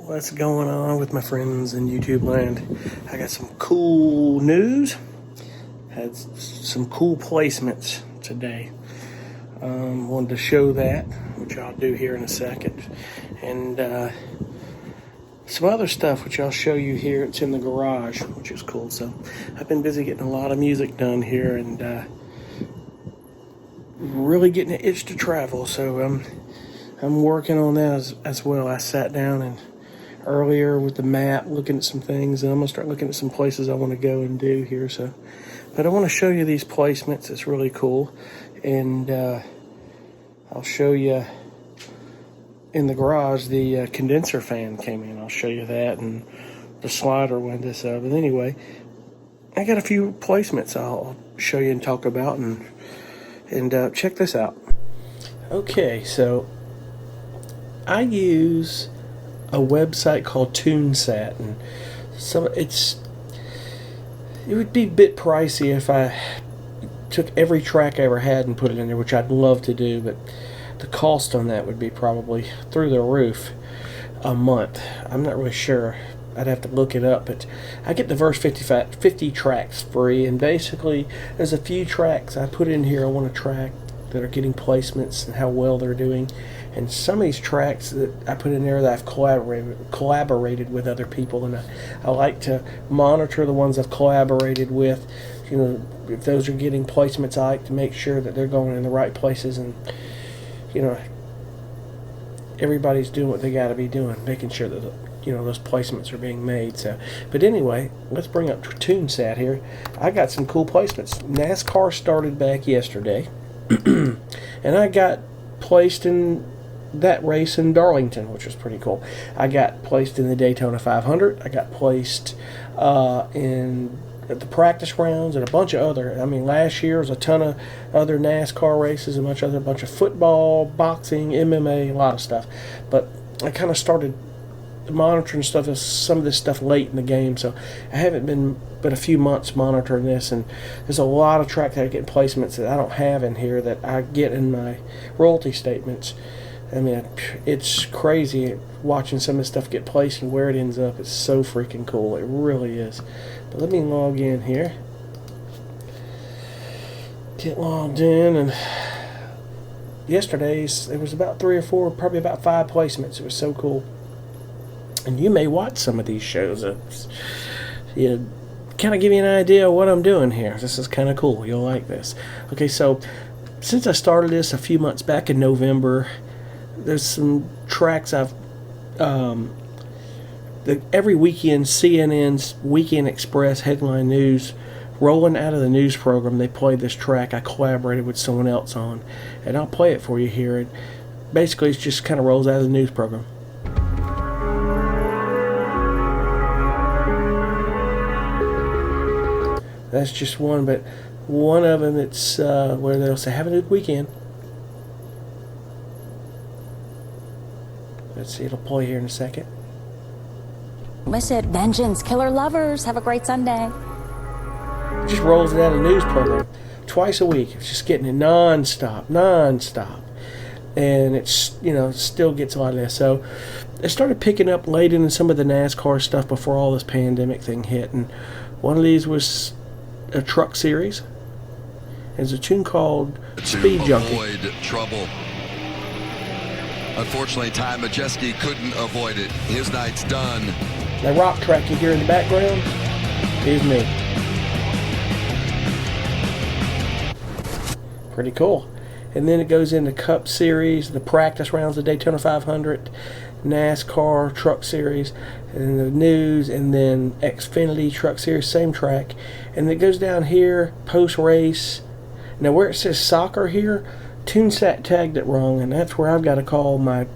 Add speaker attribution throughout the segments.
Speaker 1: What's going on with my friends in YouTube land? I got some cool news. Had some cool placements today. Wanted to show that, which I'll do here in a second. And some other stuff, which I'll show you here. It's in the garage, which is cool. So I've been busy getting a lot of music done here and really getting an itch to travel. So I'm working on that as well. I sat down and earlier with the map, looking at some things, and I'm gonna start looking at some places I want to go and do here. So, but I want to show you these placements. It's really cool, and I'll show you in the garage. The condenser fan came in. I'll show you that, and the slider went this up. But anyway, I got a few placements I'll show you and talk about, and check this out. Okay, so I use a website called TuneSat, and it would be a bit pricey if I took every track I ever had and put it in there, which I'd love to do, but the cost on that would be probably through the roof a month. I'm not really sure. I'd have to look it up, but I get the first 50 tracks free, and basically there's a few tracks I put in here I want to track that are getting placements and how well they're doing. And some of these tracks that I put in there that I've collaborated with other people, and I like to monitor the ones I've collaborated with. You know, if those are getting placements, I like to make sure that they're going in the right places, and you know, everybody's doing what they got to be doing, making sure that those placements are being made. So, but anyway, let's bring up TuneSat here. I got some cool placements. NASCAR started back yesterday, and I got placed in that race in Darlington, which was pretty cool. I got placed in the Daytona 500. I got placed in the practice rounds and a bunch of other. I mean, last year was a ton of other NASCAR races, a bunch of football, boxing, MMA, a lot of stuff. But I kind of started monitoring some of this stuff late in the game, so I haven't been but a few months monitoring this, and there's a lot of tracks that I get placements that I don't have in here that I get in my royalty statements. I mean, it's crazy watching some of this stuff get placed and where it ends up. It's so freaking cool. It really is. But let me log in here. Get logged in, and yesterday's, it was about 3 or 4, probably about 5 placements. It was so cool. And you may watch some of these shows. Kind of give you an idea of what I'm doing here. This is kind of cool. You'll like this. Okay, so since I started this a few months back in November, there's some tracks I've every weekend, CNN's Weekend Express headline news, rolling out of the news program, they play this track I collaborated with someone else on, and I'll play it for you here. And basically, it just kind of rolls out of the news program. That's just one, but one of them, it's where they'll say, have a good weekend. Let's see, it'll play here in a second.
Speaker 2: Miss it, vengeance, killer lovers. Have a great Sunday.
Speaker 1: It just rolls it out of the news program twice a week. It's just getting it non-stop. And it's, it still gets a lot of this. So it started picking up late in some of the NASCAR stuff before all this pandemic thing hit. And one of these was a truck series. There's a tune called Speed Junkie.
Speaker 3: Avoid trouble. Unfortunately, Ty Majeski couldn't avoid it. His night's done.
Speaker 1: The rock track you hear in the background is me. Pretty cool. And then it goes into Cup Series, the practice rounds, the Daytona 500, NASCAR Truck Series, and the news, and then Xfinity Truck Series, same track. And it goes down here, post-race. Now where it says soccer here, TuneSat tagged it wrong, and that's where I've got to call my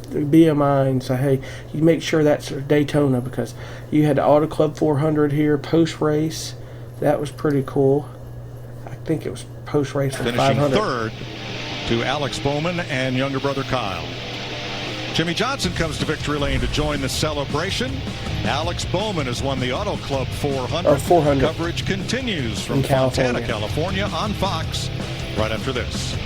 Speaker 1: BMI and say, hey, you make sure that's Daytona, because you had the Auto Club 400 here, post-race. That was pretty cool. I think it was post-race for 500.
Speaker 4: Finishing third to Alex Bowman and younger brother Kyle. Jimmy Johnson comes to victory lane to join the celebration. Alex Bowman has won the Auto Club 400.
Speaker 1: 400.
Speaker 4: Coverage continues from Fontana, California on Fox right after this.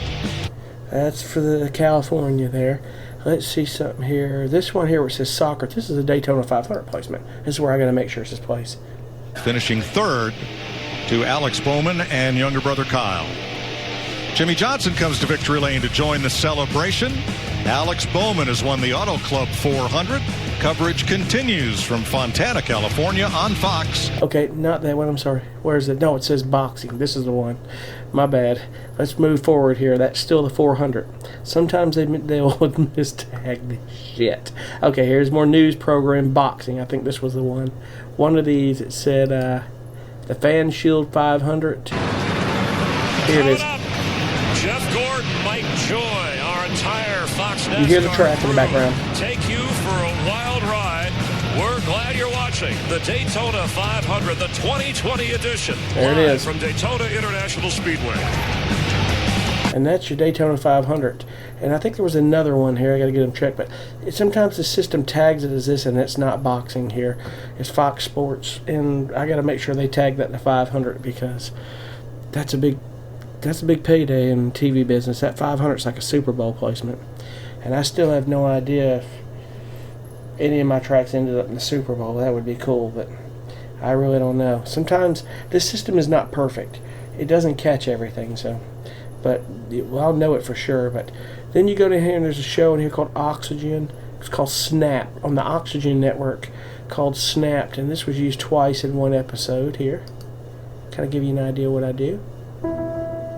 Speaker 1: That's for the California there. Let's see something here. This one here where it says soccer. This is a Daytona 500 placement. This is where I got to make sure it's this place.
Speaker 4: Finishing third to Alex Bowman and younger brother Kyle. Jimmy Johnson comes to victory lane to join the celebration. Alex Bowman has won the Auto Club 400. Coverage continues from Fontana, California on Fox.
Speaker 1: Okay, not that one. I'm sorry. Where is it? No, it says boxing. This is the one. My bad. Let's move forward here. That's still the 400. Sometimes they'll mistag this shit. Okay, here's more news program boxing. I think this was the one. One of these, it said the Fan Shield 500. Here it is.
Speaker 5: Jeff Gordon, Mike Joy, our entire Fox NASCAR
Speaker 1: You hear the track in the background.
Speaker 5: Take you for a wild ride. We're glad you're watching the Daytona 500, the 2020 edition.
Speaker 1: There it is.
Speaker 5: From Daytona International Speedway.
Speaker 1: And that's your Daytona 500. And I think there was another one here. I got to get them checked. But sometimes the system tags it as this, and it's not boxing here. It's Fox Sports. And I got to make sure they tag that to 500 because that's a big payday in TV business. That 500 is like a Super Bowl placement. And I still have no idea if any of my tracks ended up in the Super Bowl. That would be cool, but I really don't know. Sometimes this system is not perfect. It doesn't catch everything, but I'll know it for sure. But then you go to here and there's a show in here called Oxygen. It's called Snap on the Oxygen network, called Snapped, and this was used twice in one episode here. Kind of give you an idea what I do.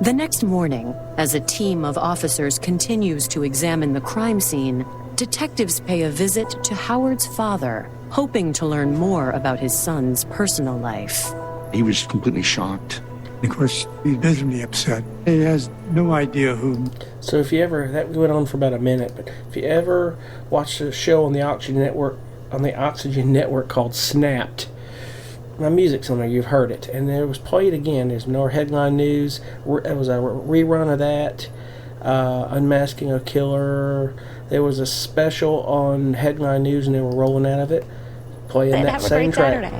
Speaker 6: The next morning, as a team of officers continues to examine the crime scene, detectives pay a visit to Howard's father, hoping to learn more about his son's personal life.
Speaker 7: He was completely shocked.
Speaker 8: Of course, he's visibly upset. He has no idea who.
Speaker 1: So if you ever, that went on for about a minute, but if you ever watch a show on the Oxygen network called Snapped, my music's on there, you've heard it, and it was played again. There's more headline news. It was a rerun of that, Unmasking a Killer. There was a special on headline news, and they were rolling out of it, playing that same track.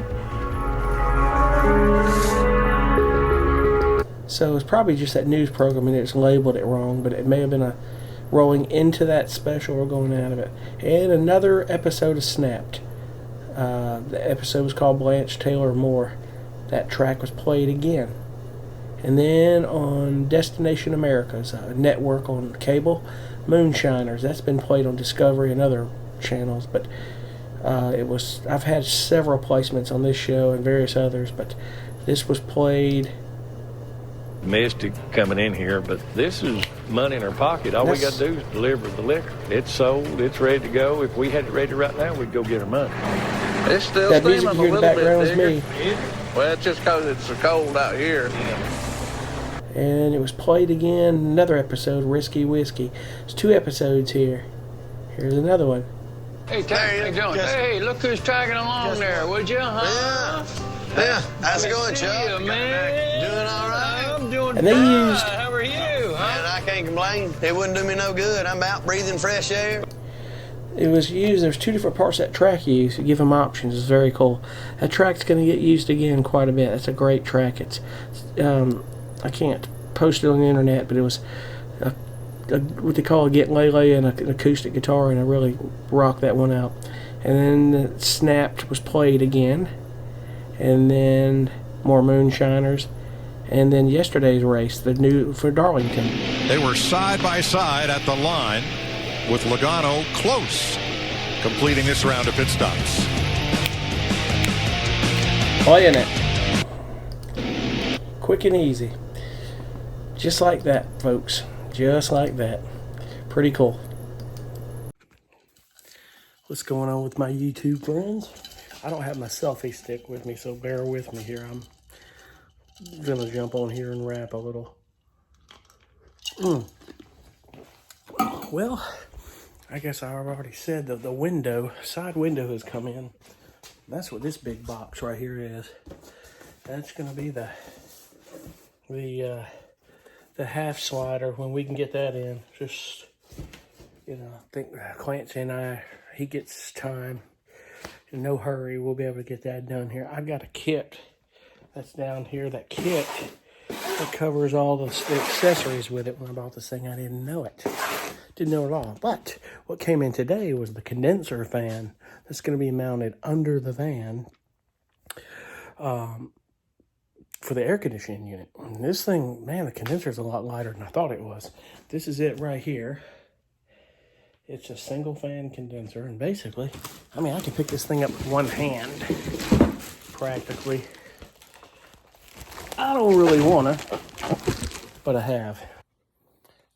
Speaker 1: So it's probably just that news program, and it's labeled it wrong, but it may have been a rolling into that special or going out of it. And another episode of Snapped. The episode was called Blanche Taylor Moore. That track was played again. And then on Destination America's network on cable, Moonshiners. That's been played on Discovery and other channels. But I've had several placements on this show and various others, but this was played.
Speaker 9: Mystic coming in here, but this is money in our pocket. All we got to do is deliver the liquor. It's sold. It's ready to go. If we had it ready right now, we'd go get our money.
Speaker 10: It's still
Speaker 1: that
Speaker 10: steaming
Speaker 1: music
Speaker 10: a
Speaker 1: you hear in the
Speaker 10: little
Speaker 1: background
Speaker 10: bit,
Speaker 1: is me.
Speaker 10: Well, it's just because it's so cold out here.
Speaker 1: And it was played again. Another episode, Risky Whiskey. There's 2 episodes here. Here's another one.
Speaker 9: Hey, Jones. Hey, look who's tagging along there, would you? Huh?
Speaker 10: Yeah. How's it going, Chuck?
Speaker 9: Man.
Speaker 10: Doing all right?
Speaker 9: I'm doing
Speaker 1: And they
Speaker 9: fine.
Speaker 1: used.
Speaker 9: How are you? Huh?
Speaker 10: Man, I can't complain. It wouldn't do me no good. I'm out breathing fresh air.
Speaker 1: It was used. There's 2 different parts of that track used. You give them options. It's very cool. That track's going to get used again quite a bit. That's a great track. It's I can't post it on the internet, but it was what they call a Get Lele and an acoustic guitar, and I really rocked that one out. And then Snapped was played again, and then more Moonshiners, and then yesterday's race, the new for Darlington.
Speaker 4: They were side by side at the line, with Logano close, completing this round of pit stops.
Speaker 1: Playing it. Quick and easy. Just like that, folks. Just like that. Pretty cool. What's going on with my YouTube friends? I don't have my selfie stick with me, so bear with me here. I'm gonna jump on here and rap a little. Well, I guess I've already said that the side window has come in. That's what this big box right here is. That's gonna be the half slider when we can get that in. Just, I think Clancy and he gets time. In no hurry, we'll be able to get that done here. I've got a kit that's down here. That kit that covers all the accessories with it. When I bought this thing, I didn't know it. Didn't know at all. But what came in today was the condenser fan that's going to be mounted under the van for the air conditioning unit. And this thing, man, the condenser is a lot lighter than I thought it was. This is it right here. It's a single fan condenser, and basically, I mean, I can pick this thing up with one hand, practically. I don't really want to, but I have.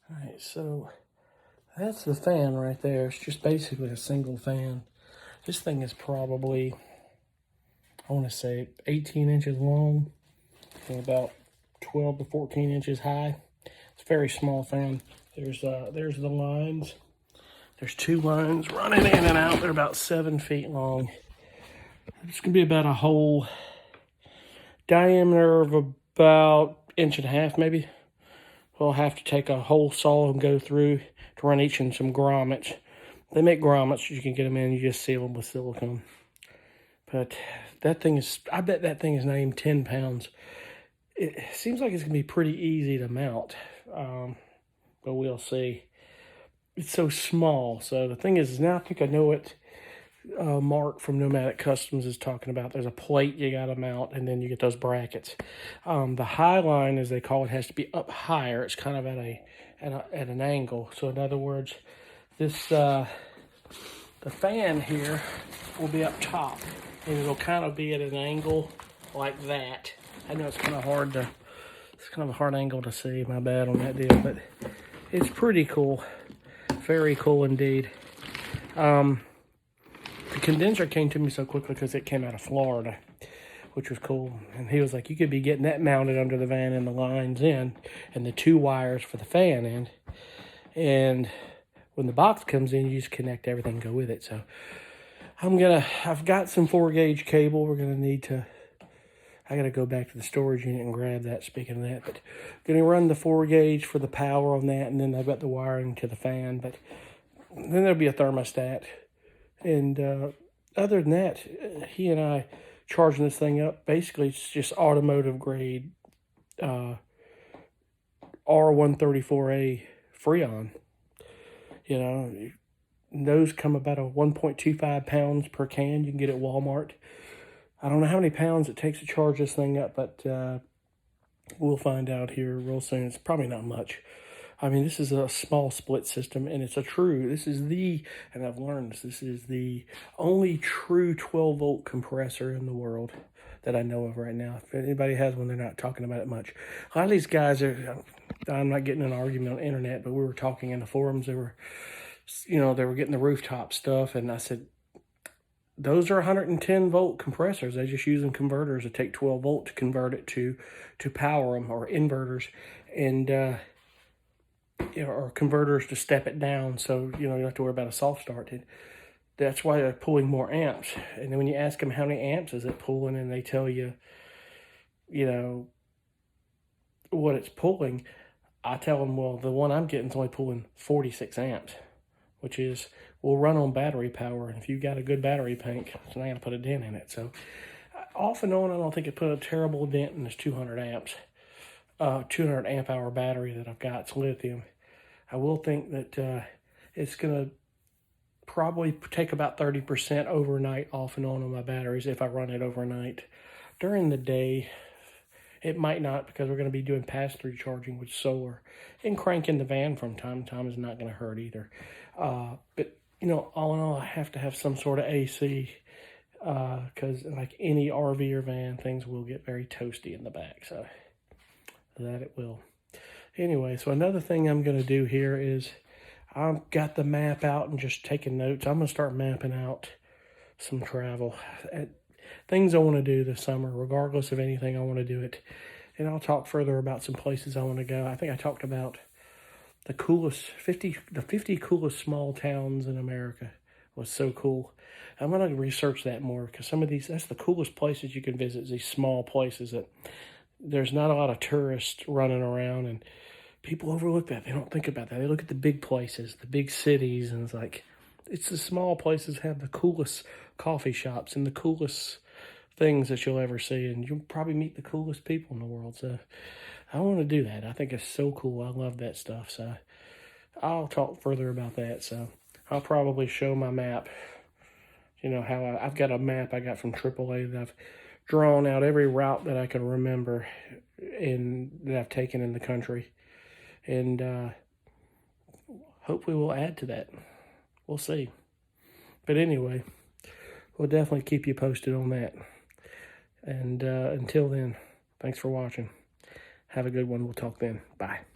Speaker 1: All right, so that's the fan right there. It's just basically a single fan. This thing is probably, I want to say 18 inches long and about 12 to 14 inches high. It's a very small fan. There's the lines. There's 2 lines running in and out. They're about 7 feet long. It's going to be about a hole diameter of about 1.5 inches, maybe. We'll have to take a hole saw and go through to run each in some grommets. They make grommets. You can get them in. You just seal them with silicone. But that thing is, I bet that thing is not even 10 pounds. It seems like it's going to be pretty easy to mount. But we'll see. It's so small. So the thing is, now I think I know what Mark from Nomadic Customs is talking about. There's a plate you got to mount, and then you get those brackets. The high line, as they call it, has to be up higher. It's kind of at an angle. So in other words, this the fan here will be up top, and it'll kind of be at an angle like that. I know it's kind of a hard angle to see. My bad on that deal, but it's pretty cool. Very cool indeed. The condenser came to me so quickly because it came out of Florida, which was cool. And he was like, you could be getting that mounted under the van and the lines in and the 2 wires for the fan in. And when the box comes in, you just connect everything and go with it. So I've got some 4-gauge cable. We're going to need to, I got to go back to the storage unit and grab that, speaking of that. But going to run the 4-gauge for the power on that, and then I've got the wiring to the fan. But then there'll be a thermostat. And other than that, he and I charging this thing up. Basically, it's just automotive grade R134A Freon. You know, those come about a 1.25 pounds per can. You can get it at Walmart. I don't know how many pounds it takes to charge this thing up, but we'll find out here real soon. It's probably not much. I mean, this is a small split system, and it's and I've learned this is the only true 12-volt compressor in the world that I know of right now. If anybody has one, they're not talking about it much. A lot of these guys I'm not getting in an argument on the internet, but we were talking in the forums. They were getting the rooftop stuff, and I said, those are 110-volt compressors. They just using converters to take 12 volt to convert it to power them, or inverters, and or converters to step it down, so you don't have to worry about a soft start. That's why they're pulling more amps. And then when you ask them how many amps is it pulling, and they tell you, what it's pulling, I tell them, well, the one I'm getting is only pulling 46 amps, which is, will run on battery power. And if you've got a good battery pack, it's not going to put a dent in it. So off and on, I don't think it put a terrible dent in this 200 amps, 200 amp hour battery that I've got. It's lithium. I will think that it's going to probably take about 30% overnight off and on my batteries if I run it overnight. During the day, it might not, because we're going to be doing pass-through charging with solar. And cranking the van from time to time is not going to hurt either. But, all in all, I have to have some sort of AC, because like any RV or van, things will get very toasty in the back. So that it will. Anyway, so another thing I'm going to do here is I've got the map out and just taking notes. I'm going to start mapping out some travel. Things I want to do this summer, regardless of anything, I want to do it. And I'll talk further about some places I want to go. I think I talked about the 50 coolest small towns in America. Was so cool. I'm going to research that more, because some of these, that's the coolest places you can visit, is these small places that there's not a lot of tourists running around, and people overlook that. They don't think about that. They look at the big places, the big cities, and it's the small places that have the coolest coffee shops and the coolest things that you'll ever see, and you'll probably meet the coolest people in the world. So I want to do that. I think it's so cool. I love that stuff. So I'll talk further about that. So I'll probably show my map. You know, how I've got a map I got from AAA that I've drawn out every route that I can remember that I've taken in the country. And hopefully we'll add to that. We'll see. But anyway, we'll definitely keep you posted on that. And until then, thanks for watching. Have a good one. We'll talk then. Bye.